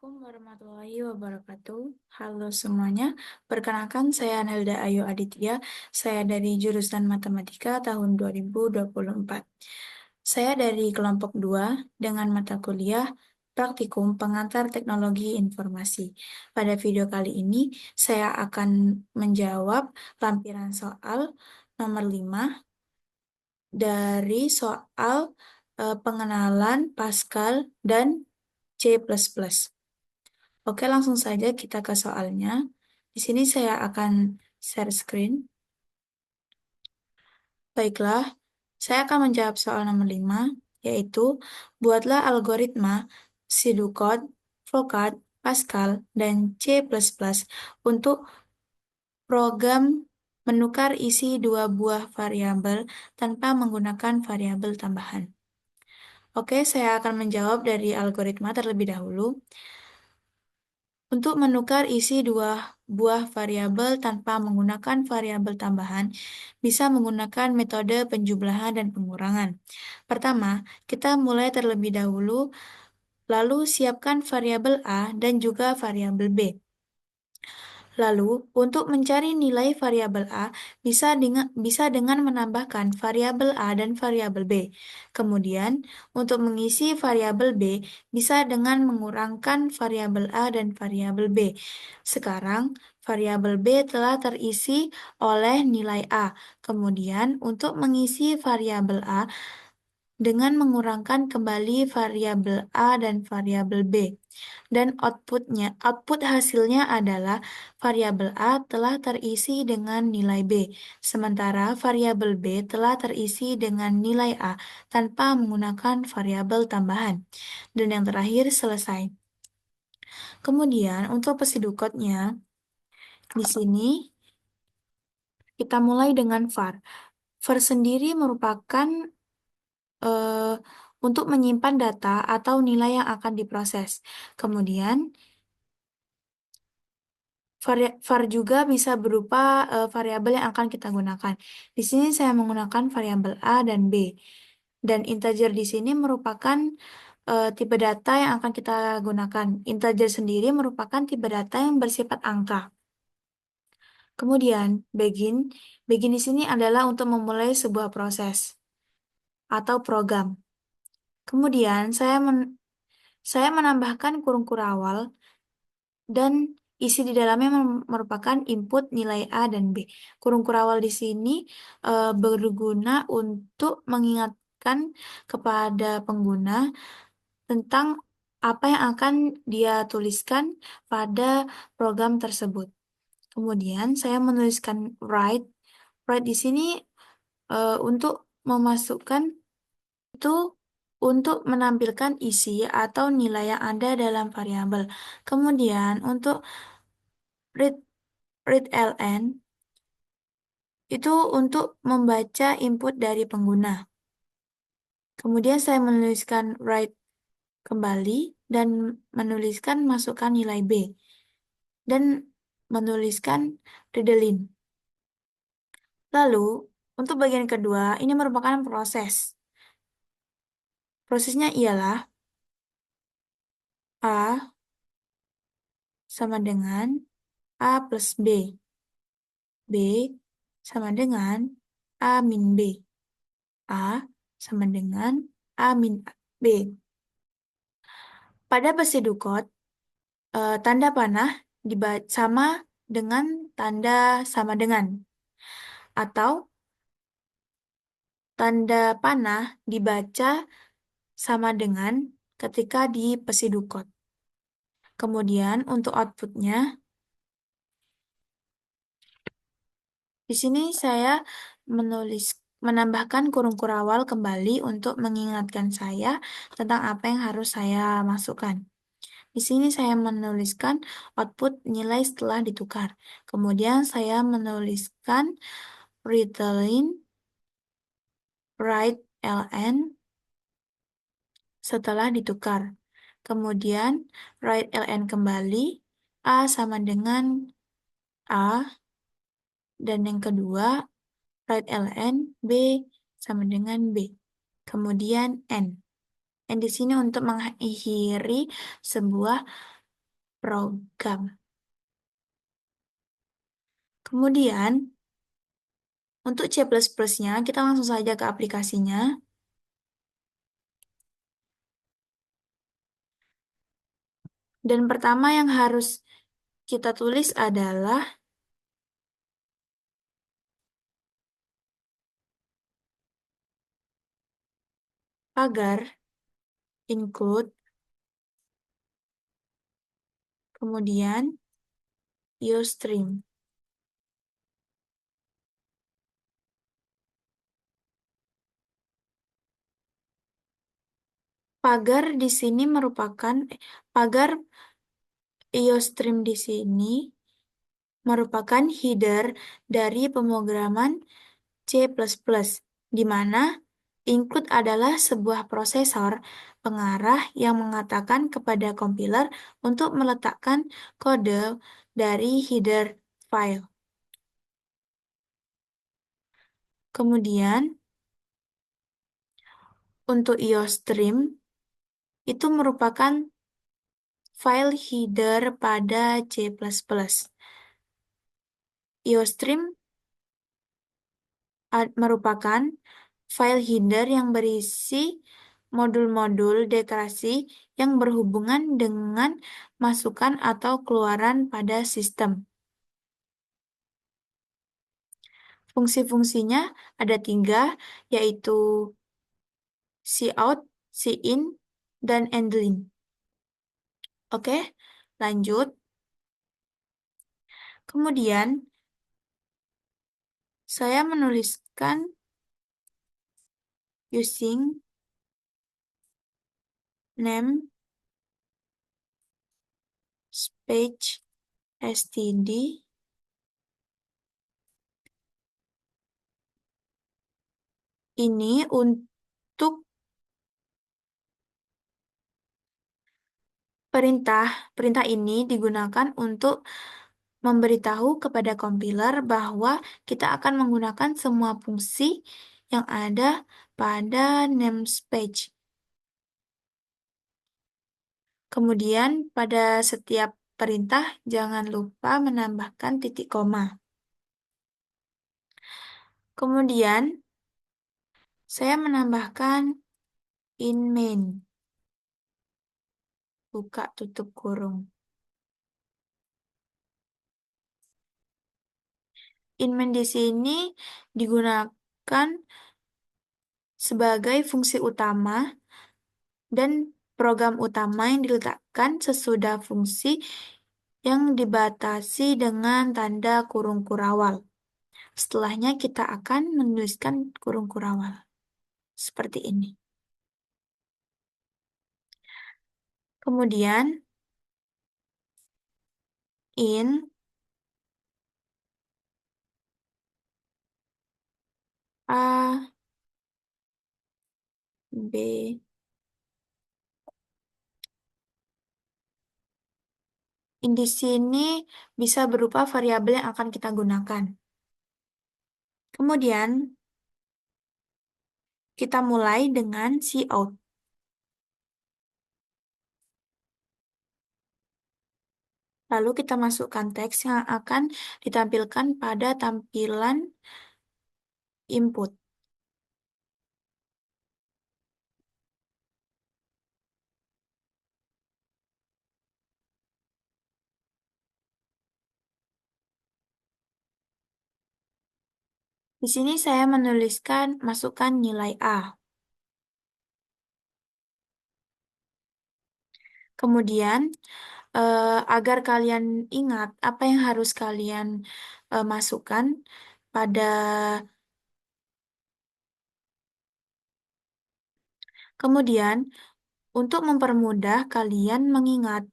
Assalamualaikum warahmatullahi wabarakatuh. Halo semuanya, perkenalkan saya Nelda Ayu Aditya. Saya dari jurusan Matematika tahun 2024. Saya dari kelompok 2 dengan mata kuliah Praktikum Pengantar Teknologi Informasi. Pada video kali ini, saya akan menjawab lampiran soal nomor 5 dari soal pengenalan Pascal dan C++. Oke, langsung saja kita ke soalnya. Di sini saya akan share screen. Baiklah, saya akan menjawab soal nomor 5, yaitu buatlah algoritma pseudocode, vocad, Pascal, dan C++ untuk program menukar isi dua buah variabel tanpa menggunakan variabel tambahan. Oke, saya akan menjawab dari algoritma terlebih dahulu. Untuk menukar isi dua buah variabel tanpa menggunakan variabel tambahan, bisa menggunakan metode penjumlahan dan pengurangan. Pertama, kita mulai terlebih dahulu, lalu siapkan variabel A dan juga variabel B. Lalu, untuk mencari nilai variabel A, bisa dengan menambahkan variabel A dan variabel B. Kemudian, untuk mengisi variabel B, bisa dengan mengurangkan variabel A dan variabel B. Sekarang, variabel B telah terisi oleh nilai A. Kemudian, untuk mengisi variabel A, dengan mengurangkan kembali variabel A dan variabel B. Dan output hasilnya adalah variabel A telah terisi dengan nilai B, sementara variabel B telah terisi dengan nilai A tanpa menggunakan variabel tambahan. Dan yang terakhir selesai. Kemudian untuk pseudocode-nya, di sini kita mulai dengan var. Var sendiri merupakan untuk menyimpan data atau nilai yang akan diproses. Kemudian, var juga bisa berupa variabel yang akan kita gunakan. Di sini saya menggunakan variabel A dan B. Dan integer di sini merupakan tipe data yang akan kita gunakan. Integer sendiri merupakan tipe data yang bersifat angka. Kemudian, begin. Begin di sini adalah untuk memulai sebuah proses atau program. Kemudian, saya menambahkan kurung kurawal dan isi di dalamnya merupakan input nilai A dan B. Kurung kurawal di sini berguna untuk mengingatkan kepada pengguna tentang apa yang akan dia tuliskan pada program tersebut. Kemudian saya menuliskan write. Write di sini untuk memasukkan itu untuk menampilkan isi atau nilai yang ada dalam variabel. Kemudian untuk read readln itu untuk membaca input dari pengguna. Kemudian saya menuliskan write kembali dan menuliskan masukkan nilai B dan menuliskan readln. Lalu untuk bagian kedua ini merupakan proses. Prosesnya ialah A sama dengan A plus B. B sama dengan A min B. A sama dengan A min B. Pada pseudocode, tanda panah sama dengan tanda sama dengan. Atau tanda panah dibaca sama dengan ketika di pseudocode. Kemudian untuk outputnya, di sini saya menambahkan kurung kurawal kembali untuk mengingatkan saya tentang apa yang harus saya masukkan. Di sini saya menuliskan output nilai setelah ditukar. Kemudian saya menuliskan readln, writeln setelah ditukar. Kemudian writeln kembali, A sama dengan A, dan yang kedua writeln B sama dengan B. Kemudian N. N di sini untuk mengakhiri sebuah program. Kemudian, untuk C++-nya, kita langsung saja ke aplikasinya. Dan pertama yang harus kita tulis adalah pagar include, kemudian Ustream. Pagar di sini merupakan pagar Ustream di sini merupakan header dari pemrograman C++, di mana include adalah sebuah prosesor pengarah yang mengatakan kepada kompiler untuk meletakkan kode dari header file. Kemudian, untuk IOStream, itu merupakan file header pada C++. IOStream merupakan file header yang berisi modul-modul deklarasi yang berhubungan dengan masukan atau keluaran pada sistem. Fungsi-fungsinya ada 3, yaitu cout, cin, dan endlin. Oke, lanjut. Kemudian, saya menuliskan using name space std ini untuk perintah ini digunakan untuk memberitahu kepada kompiler bahwa kita akan menggunakan semua fungsi yang ada pada namespace. Kemudian pada setiap perintah jangan lupa menambahkan titik koma. Kemudian saya menambahkan in main, buka tutup kurung. In main di sini digunakan sebagai fungsi utama dan program utama yang diletakkan sesudah fungsi yang dibatasi dengan tanda kurung kurawal. Setelahnya kita akan menuliskan kurung kurawal. Seperti ini. Kemudian, in A, B, in di sini bisa berupa variabel yang akan kita gunakan. Kemudian, kita mulai dengan cout. Lalu kita masukkan teks yang akan ditampilkan pada tampilan input. Di sini saya menuliskan masukkan nilai A. Kemudian, agar kalian ingat apa yang harus kalian masukkan pada kemudian untuk mempermudah kalian mengingat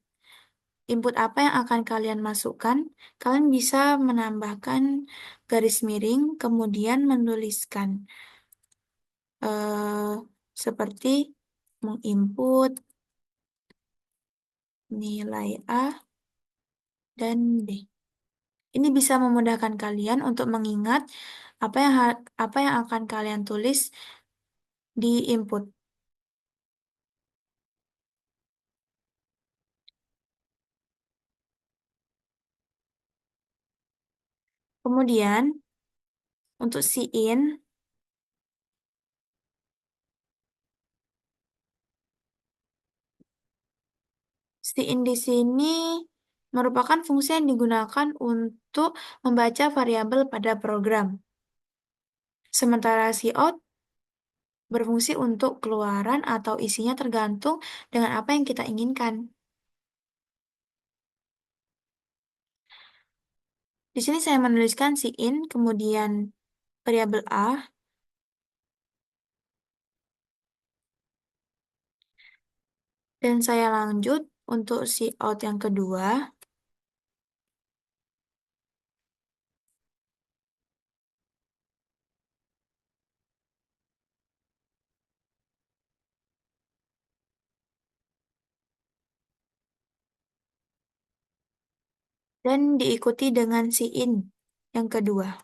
input apa yang akan kalian masukkan, kalian bisa menambahkan garis miring kemudian menuliskan eh, seperti menginput nilai A dan B. Ini bisa memudahkan kalian untuk mengingat apa yang akan kalian tulis di input. Kemudian untuk sin di sini merupakan fungsi yang digunakan untuk membaca variabel pada program. Sementara cout berfungsi untuk keluaran atau isinya tergantung dengan apa yang kita inginkan. Di sini saya menuliskan sin, kemudian variabel a, dan saya lanjut untuk cout yang kedua, dan diikuti dengan sin yang kedua.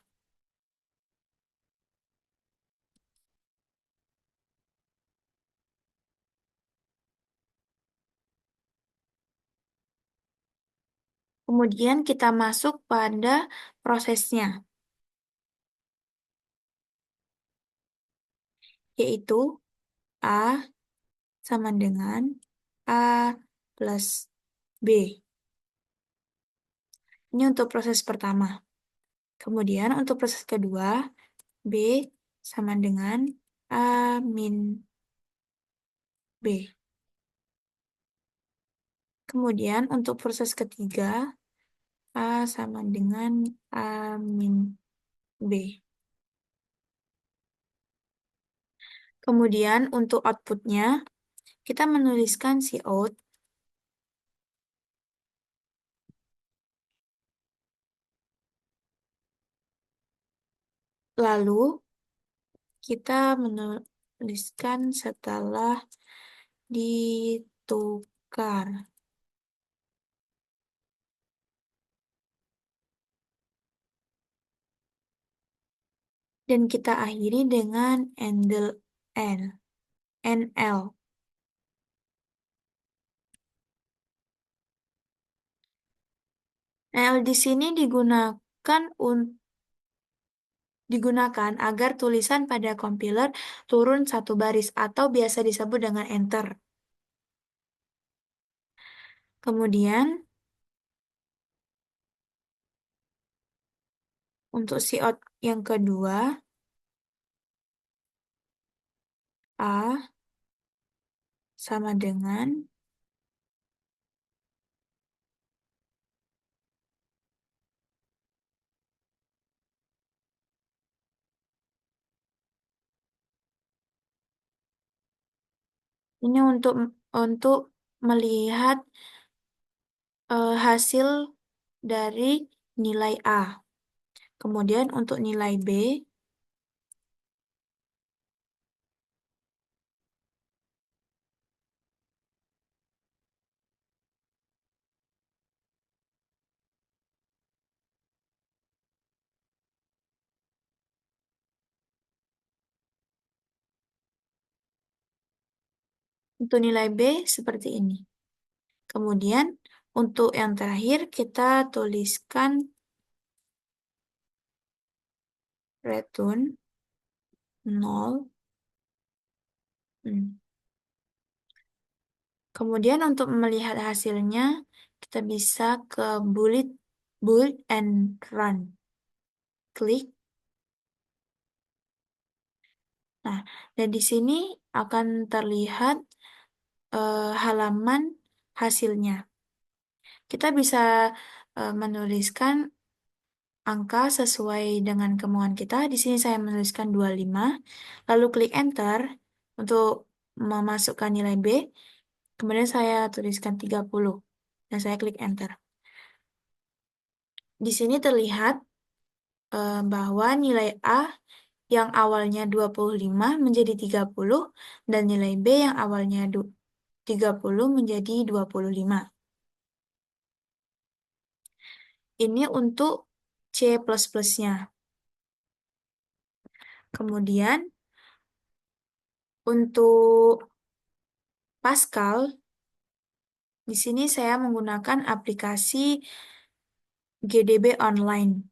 Kemudian kita masuk pada prosesnya, yaitu A sama dengan A plus B. Ini untuk proses pertama. Kemudian untuk proses kedua, B sama dengan A min B. Kemudian untuk proses ketiga, A sama dengan A min B. Kemudian untuk outputnya, kita menuliskan cout, lalu kita menuliskan setelah ditukar. Dan kita akhiri dengan NL. NL di sini digunakan agar tulisan pada kompiler turun satu baris atau biasa disebut dengan enter. Kemudian untuk cout yang kedua, A sama dengan ini untuk melihat hasil dari nilai A. Kemudian untuk nilai B, untuk nilai B seperti ini. Kemudian untuk yang terakhir kita tuliskan return 0. Kemudian untuk melihat hasilnya, kita bisa ke bullet and run. Klik. Nah, dan di sini akan terlihat halaman hasilnya. Kita bisa menuliskan angka sesuai dengan kemauan kita. Di sini saya menuliskan 25, lalu klik enter untuk memasukkan nilai B. Kemudian saya tuliskan 30 dan saya klik enter. Di sini terlihat bahwa nilai A yang awalnya 25 menjadi 30 dan nilai B yang awalnya 30 menjadi 25. Ini untuk C++-nya. Kemudian untuk Pascal, di sini saya menggunakan aplikasi GDB Online.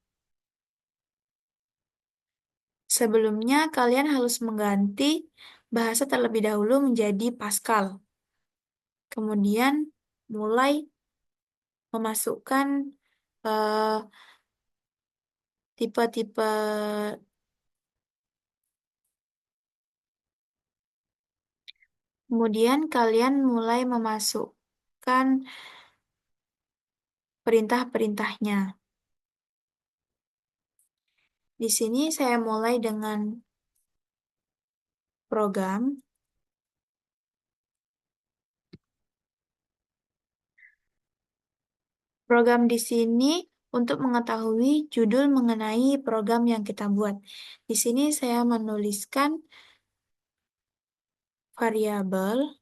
Sebelumnya, kalian harus mengganti bahasa terlebih dahulu menjadi Pascal. Kemudian mulai memasukkan eh, tipe-tipe. Kemudian kalian mulai memasukkan perintah-perintahnya. Di sini saya mulai dengan program. Program di sini untuk mengetahui judul mengenai program yang kita buat. Di sini saya menuliskan variabel.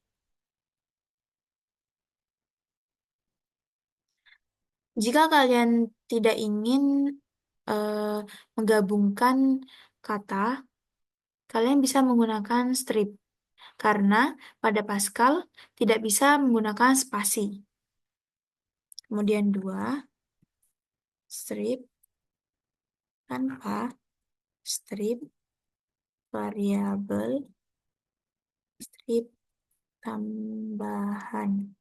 Jika kalian tidak ingin eh, menggabungkan kata, kalian bisa menggunakan strip. Karena pada Pascal tidak bisa menggunakan spasi. Kemudian dua, strip tanpa strip variabel strip tambahan.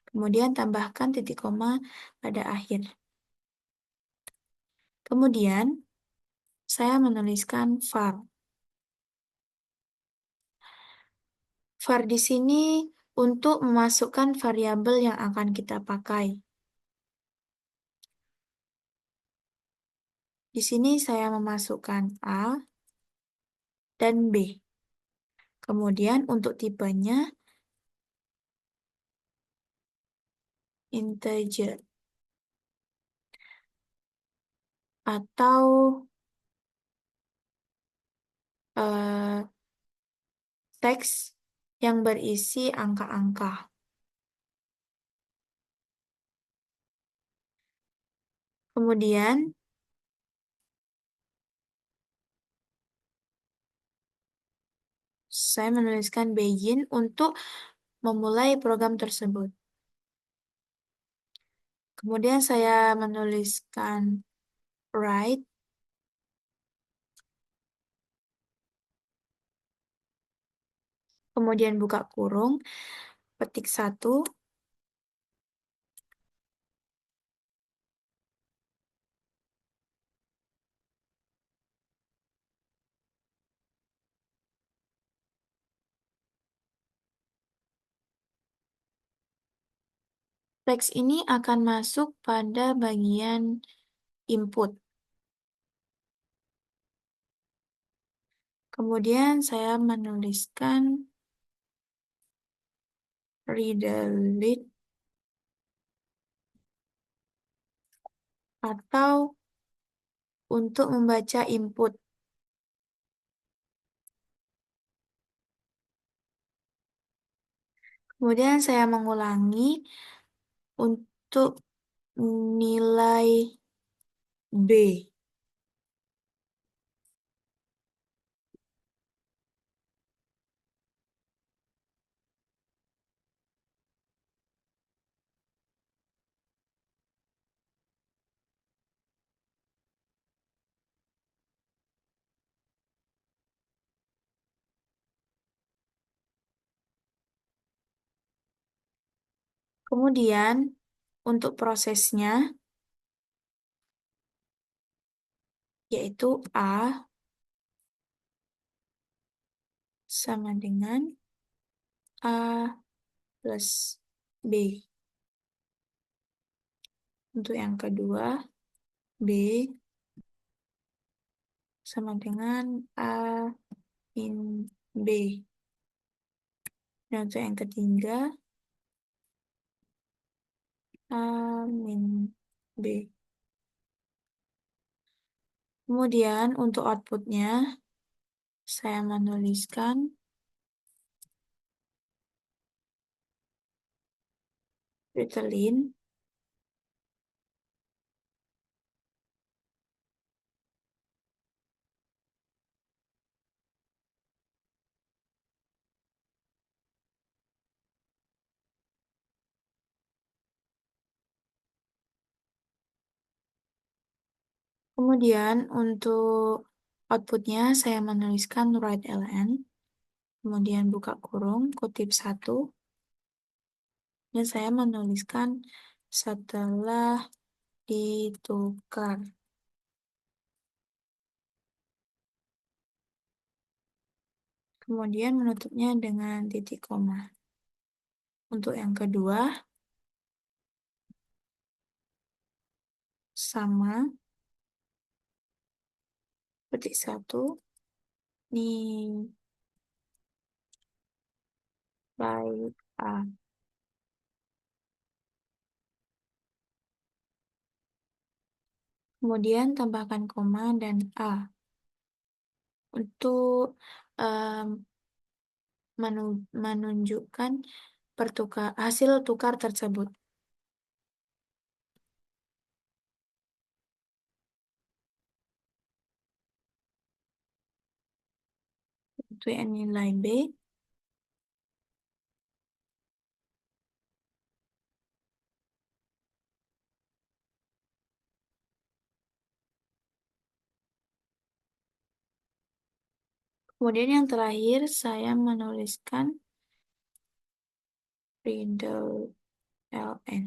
Kemudian tambahkan titik koma pada akhir. Kemudian saya menuliskan var. Var di sini untuk memasukkan variabel yang akan kita pakai. Di sini saya memasukkan A dan B. Kemudian untuk tipenya integer atau eh, teks yang berisi angka-angka. Kemudian saya menuliskan begin untuk memulai program tersebut. Kemudian saya menuliskan write, kemudian buka kurung, petik 1, teks ini akan masuk pada bagian input. Kemudian saya menuliskan redelete atau untuk membaca input. Kemudian saya mengulangi untuk nilai B. Kemudian untuk prosesnya yaitu A sama dengan A plus B. Untuk yang kedua, B sama dengan A min B. Dan untuk yang ketiga, A min B. Kemudian untuk outputnya, saya menuliskan Ritalin. Kemudian untuk Outputnya saya menuliskan write ln, kemudian buka kurung, kutip 1, dan saya menuliskan setelah ditukar. Kemudian menutupnya dengan titik koma. Untuk yang kedua, sama, petik 1, nilai A. Kemudian tambahkan koma dan A. Untuk menunjukkan hasil tukar tersebut. Untuk yang nilai B, kemudian yang terakhir saya menuliskan reader ln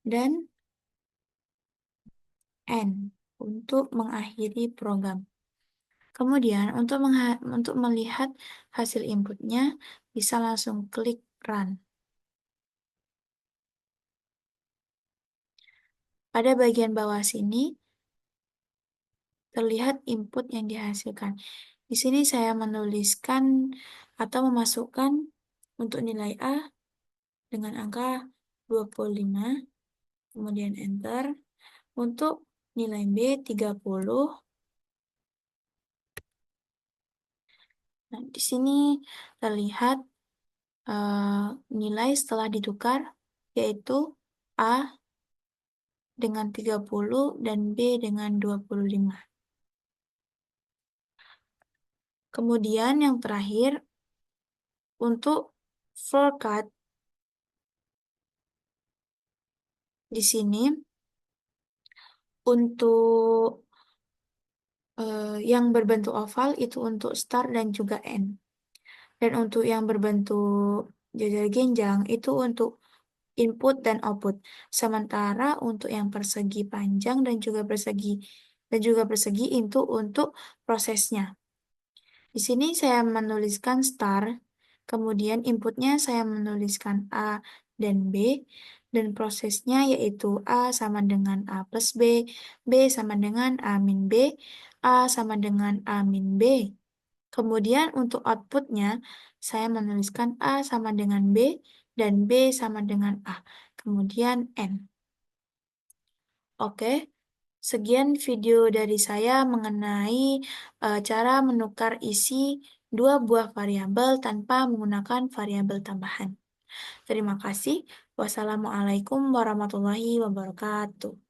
dan n untuk mengakhiri program. Kemudian untuk melihat hasil inputnya bisa langsung klik run. Pada bagian bawah sini terlihat input yang dihasilkan. Di sini saya menuliskan atau memasukkan untuk nilai A dengan angka 25, kemudian enter. Untuk nilai B 30. Nah, di sini terlihat nilai setelah ditukar, yaitu A dengan 30 dan B dengan 25. Kemudian yang terakhir, untuk shortcut di sini, untuk yang berbentuk oval itu untuk start dan juga end. Dan untuk yang berbentuk jajar genjang itu untuk input dan output. Sementara untuk yang persegi panjang dan juga persegi itu untuk prosesnya. Di sini saya menuliskan star, kemudian inputnya saya menuliskan A dan B, dan prosesnya yaitu A sama dengan A plus B, B sama dengan A min B, A sama dengan A min B. Kemudian untuk outputnya, saya menuliskan A sama dengan B, dan B sama dengan A. Kemudian N. Oke, sekian video dari saya mengenai cara menukar isi dua buah variabel tanpa menggunakan variabel tambahan. Terima kasih. Wassalamualaikum warahmatullahi wabarakatuh.